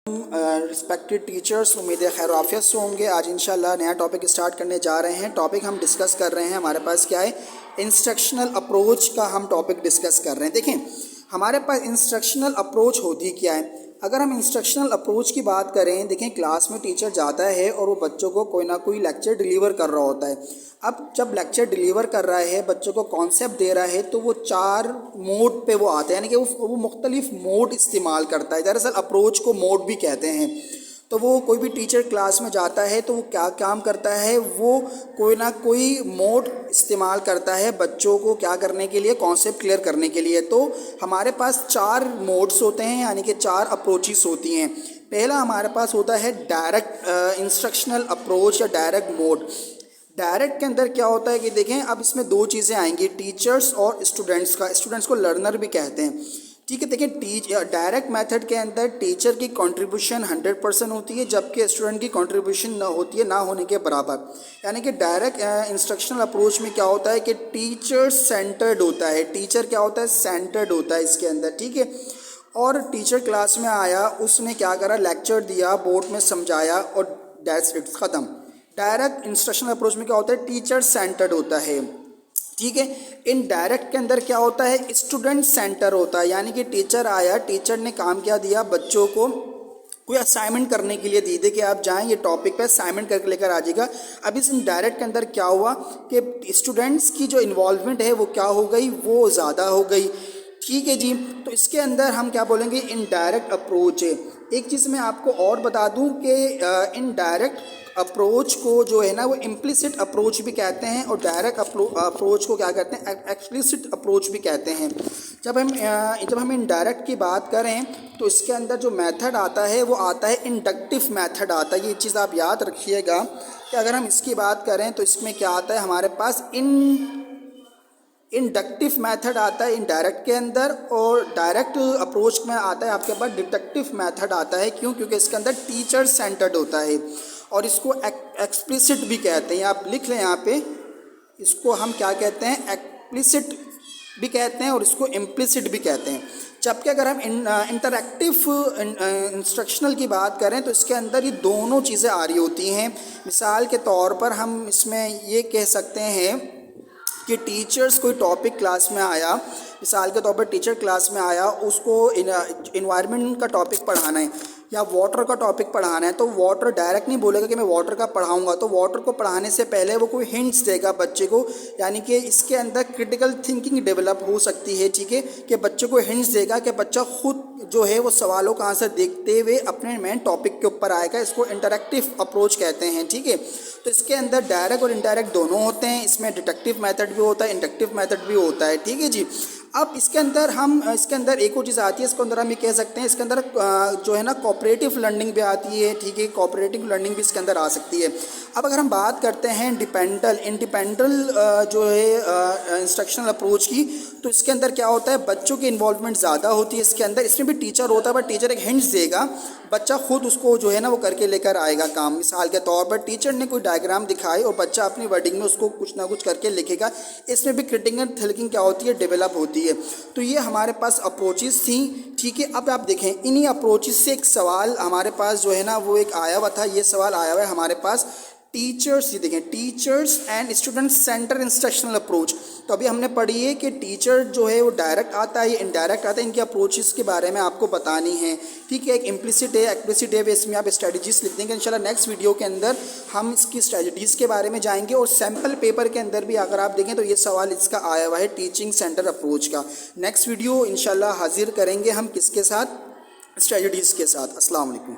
Respected teachers, उम्मीद है खैर आफियत से होंगे। आज इंशाल्लाह नया टॉपिक स्टार्ट करने जा रहे हैं। टॉपिक हम डिस्कस कर रहे हैं, हमारे पास क्या है, इंस्ट्रक्शनल अप्रोच का हम टॉपिक डिस्कस कर रहे हैं। देखें, हमारे पास इंस्ट्रक्शनल अप्रोच होती क्या है। अगर हम इंस्ट्रक्शनल अप्रोच की बात करें, देखें क्लास में टीचर जाता है और वो बच्चों को कोई ना कोई लेक्चर डिलीवर कर रहा होता है। अब जब लेक्चर डिलीवर कर रहा है, बच्चों को कॉन्सेप्ट दे रहा है, तो वो 4 मोड पे वो आता है, यानी कि वो मुख्तलिफ मोड इस्तेमाल करता है। दरअसल अप्रोच को मोड भी कहते हैं। तो वो कोई भी टीचर क्लास में जाता है तो वो क्या काम करता है, वो कोई ना कोई मोड इस्तेमाल करता है बच्चों को क्या करने के लिए, कॉन्सेप्ट क्लियर करने के लिए। तो हमारे पास 4 मोड्स होते हैं, यानी कि 4 अप्रोचेस होती हैं। पहला हमारे पास होता है डायरेक्ट इंस्ट्रक्शनल अप्रोच या डायरेक्ट मोड। डायरेक्ट के अंदर क्या होता है कि देखें, अब इसमें 2 चीज़ें आएंगी, टीचर्स और स्टूडेंट्स का। स्टूडेंट्स को लर्नर भी कहते हैं, ठीक है। देखिए, डायरेक्ट मेथड के अंदर टीचर की कंट्रीब्यूशन 100% होती है, जबकि स्टूडेंट की कंट्रीब्यूशन ना होती है ना होने के बराबर। यानी कि डायरेक्ट इंस्ट्रक्शनल अप्रोच में क्या होता है कि टीचर सेंटर्ड होता है। टीचर क्या होता है, सेंटर्ड होता है इसके अंदर, ठीक है। और टीचर क्लास में आया, उसने क्या करा, लेक्चर दिया, बोर्ड में समझाया और दैट्स इट, ख़त्म। डायरेक्ट इंस्ट्रक्शनल अप्रोच में क्या होता है, टीचर सेंटर्ड होता है, ठीक है। इनडायरेक्ट के अंदर क्या होता है, स्टूडेंट सेंटर होता है। यानी कि टीचर आया, टीचर ने काम क्या दिया, बच्चों को कोई असाइनमेंट करने के लिए दी थी कि आप जाएं ये टॉपिक पे असाइनमेंट करके लेकर आ जाइएगा। अब इस इनडायरेक्ट के अंदर क्या हुआ कि स्टूडेंट्स की जो इन्वॉल्वमेंट है वो क्या हो गई, वो ज़्यादा हो गई, ठीक है जी। तो इसके अंदर हम क्या बोलेंगे, इनडायरेक्ट अप्रोच है। एक चीज़ मैं आपको और बता दूं कि इनडायरेक्ट अप्रोच को जो है ना वो इम्प्लिसिट अप्रोच भी कहते हैं, और डायरेक्ट अप्रोच को क्या कहते हैं, एक्सप्लिसिट अप्रोच भी कहते हैं। जब हम इनडायरेक्ट की बात करें तो इसके अंदर जो मेथड आता है वो आता है इंडक्टिव मेथड आता है। ये चीज़ आप याद रखिएगा कि अगर हम इसकी बात करें तो इसमें क्या आता है, हमारे पास इंडक्टिव मेथड आता है इनडायरेक्ट के अंदर, और डायरेक्ट अप्रोच में आता है आपके पास डिडक्टिव मेथड आता है। क्यों? क्योंकि इसके अंदर टीचर सेंटर्ड होता है, और इसको एक्सप्लिसिट भी कहते हैं। आप लिख लें यहाँ पे, इसको हम क्या कहते हैं, एक्सप्लिसिट भी कहते हैं और इसको इम्प्लिसिट भी कहते हैं। जबकि अगर हम इंटरैक्टिव इंस्ट्रक्शनल की बात करें तो इसके अंदर ये दोनों चीज़ें आ रही होती हैं। मिसाल के तौर पर हम इसमें ये कह सकते हैं कि टीचर्स कोई टॉपिक क्लास में आया, मिसाल के तौर पर टीचर क्लास में आया, उसको इन्वायरमेंट का टॉपिक पढ़ाना है या वाटर का टॉपिक पढ़ाना है, तो वाटर डायरेक्ट नहीं बोलेगा कि मैं वाटर का पढ़ाऊंगा। तो वाटर को पढ़ाने से पहले वो कोई हिंट्स देगा बच्चे को, यानी कि इसके अंदर क्रिटिकल थिंकिंग डेवलप हो सकती है, ठीक है, कि बच्चे को हिंट्स देगा कि बच्चा खुद जो है वो सवालों का आंसर देखते हुए अपने मेन टॉपिक के ऊपर आएगा। इसको इंटरैक्टिव अप्रोच कहते हैं, ठीक है। तो इसके अंदर डायरेक्ट और इनडायरेक्ट दोनों होते हैं। इसमें डिडक्टिव मेथड भी होता है, इंडक्टिव मेथड भी होता है, ठीक है जी। अब इसके अंदर एक और चीज़ आती है, इसके अंदर हम ये कह सकते हैं, इसके अंदर जो है ना कोऑपरेटिव लर्निंग भी आती है, ठीक है, कोऑपरेटिव लर्निंग भी इसके अंदर आ सकती है। अब अगर हम बात करते हैं इंडिपेंडल जो है इंस्ट्रक्शनल अप्रोच की, तो इसके अंदर क्या होता है, बच्चों की इन्वॉल्वमेंट ज़्यादा होती है इसके अंदर। इसमें भी टीचर होता है, बट टीचर एक हिंट्स देगा, बच्चा खुद उसको जो है ना वो करके लेकर आएगा काम। मिसाल के तौर पर टीचर ने कोई डायग्राम दिखाई और बच्चा अपनी वर्डिंग में उसको कुछ ना कुछ करके लिखेगा। इसमें भी क्रिटिकल थिंकिंग क्या होती है, डेवलप होती है। तो ये हमारे पास अप्रोचेस थी, ठीक है। अब आप देखें, इन्हीं अप्रोचेस से एक सवाल हमारे पास जो है ना वो एक आया हुआ था। ये सवाल आया हुआ है हमारे पास, टीचर्स, ये देखें, teachers and student centre instructional approach. तो अभी हमने पढ़ी है कि टीचर जो है वो डायरेक्ट आता है, इनडायरेक्ट आता है। इनकी अप्रोचेस के बारे में आपको बतानी है, ठीक है। एक इम्प्लिसिट है, एक्सप्लिसिट है, इसमें आप स्ट्रेटजीज लिख देंगे। इंशाल्लाह नेक्स्ट वीडियो के अंदर हम इसकी स्ट्रेटजीज के बारे में जाएंगे, और सैम्पल पेपर के अंदर भी अगर आप देखें तो ये सवाल इसका आया हुआ है, टीचिंग सेंटर अप्रोच का। नेक्स्ट वीडियो इंशाल्लाह हाजिर करेंगे हम किसके साथ, स्ट्रेटजीज के साथ। अस्सलाम वालेकुम।